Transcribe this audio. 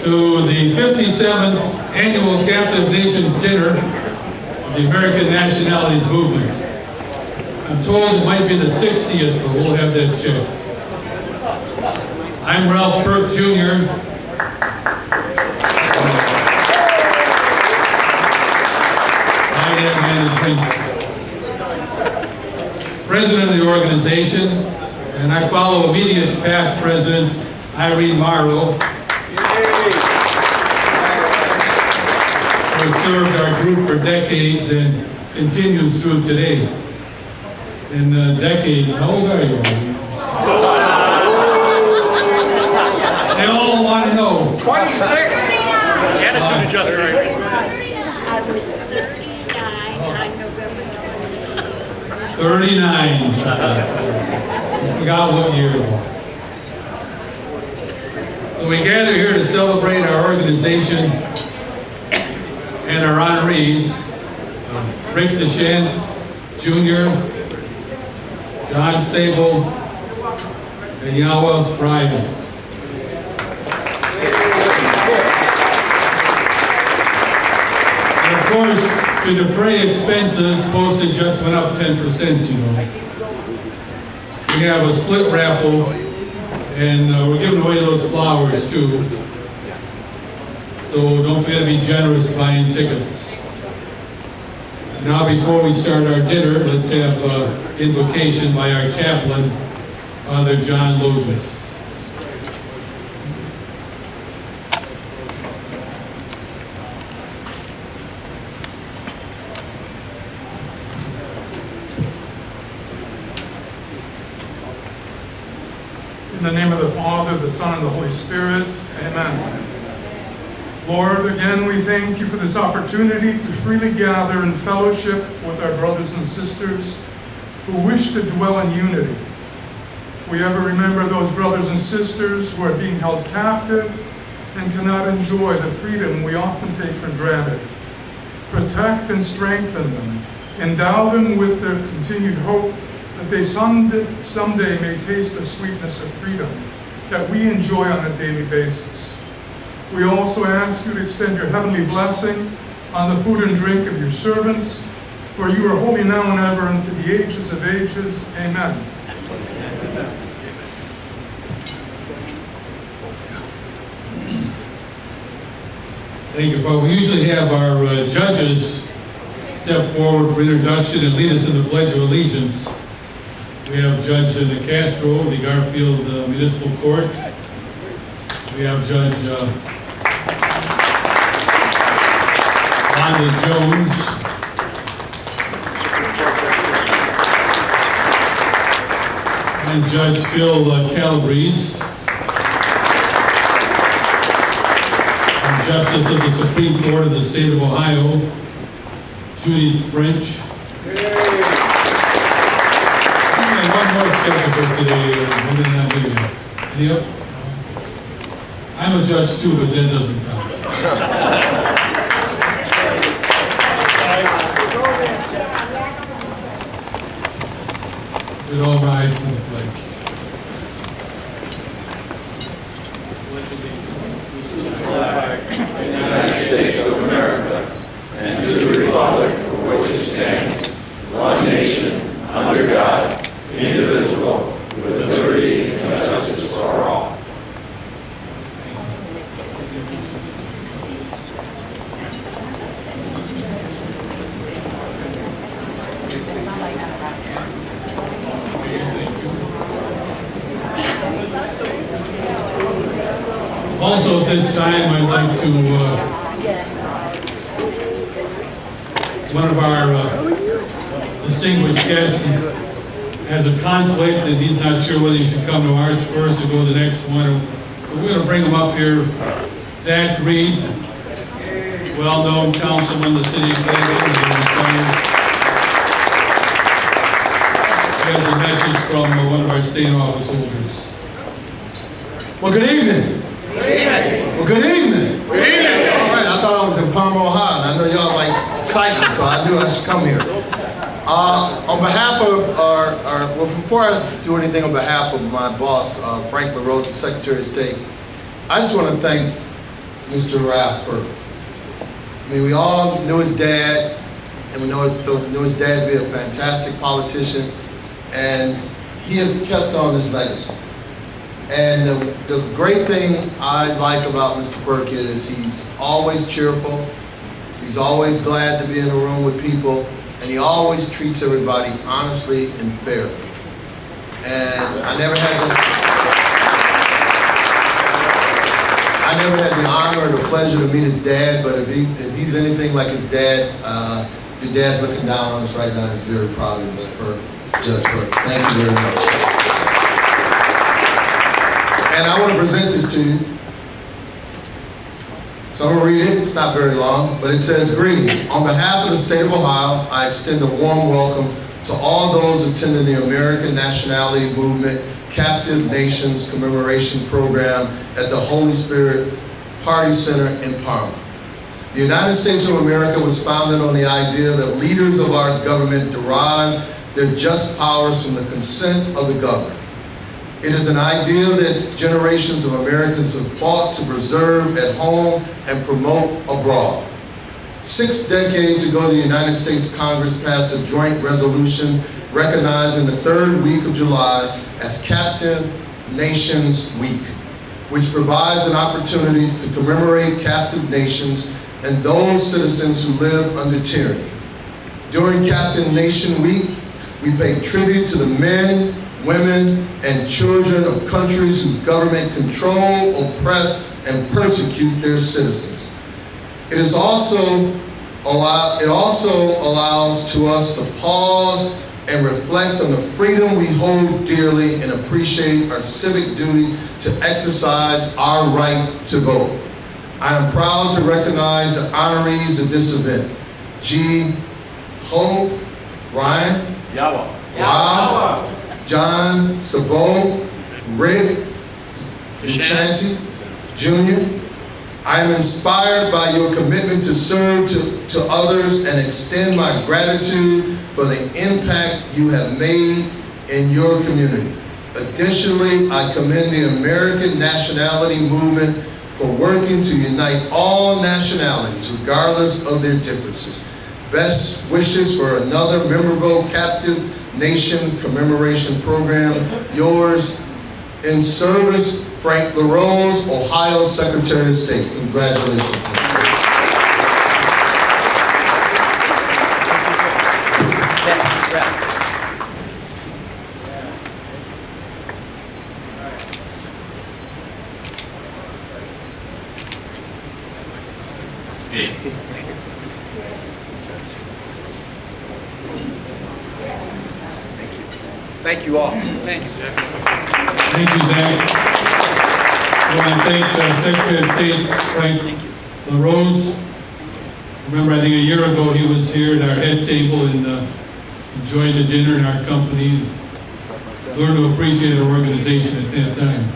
to the 57th Annual Captive Nations Dinner of the American Nationalities Movement. I'm told it might be the 60th, but we'll have that checked. I'm Ralph Burke, Jr. President of the organization, and I follow immediate past president Irene Morrow, who has served our group for decades and continues through today. In decades, how old are you? They all want to know. 26! The attitude adjuster. I was 39 on November 20th. 39. I forgot what year. So we gather here to celebrate our organization and our honorees, Rick DeShant Jr., John Sable, and Yawa Ryman. And of course, to defray expenses, postage just went up 10%, you know. We have a split raffle, and we're giving away those flowers too. So don't forget to be generous buying tickets. Now before we start our dinner, let's have invocation by our chaplain, Father John Logis. In the name of the Father, the Son, and the Holy Spirit, amen. Lord, again we thank you for this opportunity to freely gather in fellowship with our brothers and sisters who wish to dwell in unity. We ever remember those brothers and sisters who are being held captive and cannot enjoy the freedom we often take for granted. Protect and strengthen them. Endow them with their continued hope that they someday may taste the sweetness of freedom that we enjoy on a daily basis. We also ask you to extend your heavenly blessing on the food and drink of your servants, for you are holy now and ever unto the ages of ages. Amen. Thank you, Father. We usually have our judges step forward for introduction and lead us in the Pledge of Allegiance. We have Judge Castro of the Garfield Municipal Court. We have Judge Wanda Jones. And Judge Phil Calabrese. And Justice of the Supreme Court of the State of Ohio, Judy French. One more schedule for today. Any up? I'm a judge too, but that doesn't count. It all rides from the flag. United States of America, and to the republic for which it stands, one nation, under God, indivisible, with liberty and justice for all. Also at this time, I'd like to, one of our distinguished guests has a conflict and he's not sure whether he should come to ours first or go to the next one. So we're going to bring him up here. Zach Reed, well-known councilman of the city of Cleveland. He has a message from one of our state office holders. Well, good evening. Well, good evening. All right, I thought I was in Palmer, Ohio. And I know y'all like cycling, so I knew I should come here. On behalf of well, before I do anything on behalf of my boss, Frank LaRoche, the Secretary of State, I just want to thank Mr. Ralph Burke. I mean, we all knew his dad, and we knew his dad to be a fantastic politician, and he has kept on his legacy. And the great thing I like about Mr. Burke is he's always cheerful, he's always glad to be in a room with people, and he always treats everybody honestly and fairly. And I never had the honor or the pleasure to meet his dad, but if he's anything like his dad, your dad's looking down on us right now. He's very proud of Mr. Burke, Judge Burke. Thank you very much. And I want to present this to you. So I'm going to read it. It's not very long, but it says, "Greetings. On behalf of the state of Ohio, I extend a warm welcome to all those attending the American Nationality Movement Captive Nations Commemoration Program at the Holy Spirit Party Center in Parma. The United States of America was founded on the idea that leaders of our government derive their just powers from the consent of the governed. It is an idea that generations of Americans have fought to preserve at home and promote abroad. 6 decades ago, the United States Congress passed a joint resolution recognizing the 3rd week of July as Captive Nations Week, which provides an opportunity to commemorate captive nations and those citizens who live under tyranny. During Captive Nation Week, we pay tribute to the men, women, and children of countries whose government control, oppress, and persecute their citizens. It also allows to us to pause and reflect on the freedom we hold dearly and appreciate our civic duty to exercise our right to vote. I am proud to recognize the honorees of this event: G. Ho, Ryan, Rob, John Sabo, Rick Duchanty Jr. I am inspired by your commitment to serve to others and extend my gratitude for the impact you have made in your community. Additionally, I commend the American Nationality Movement for working to unite all nationalities, regardless of their differences. Best wishes for another memorable Captive Nation Commemoration Program. Yours in service, Frank LaRose, Ohio Secretary of State. Congratulations. Thank you all. Thank you, Zach. Thank you, Zach. I want to thank Secretary of State Frank LaRose. Remember, I think a year ago he was here at our head table and enjoyed the dinner in our company. Learned to appreciate our organization at that time.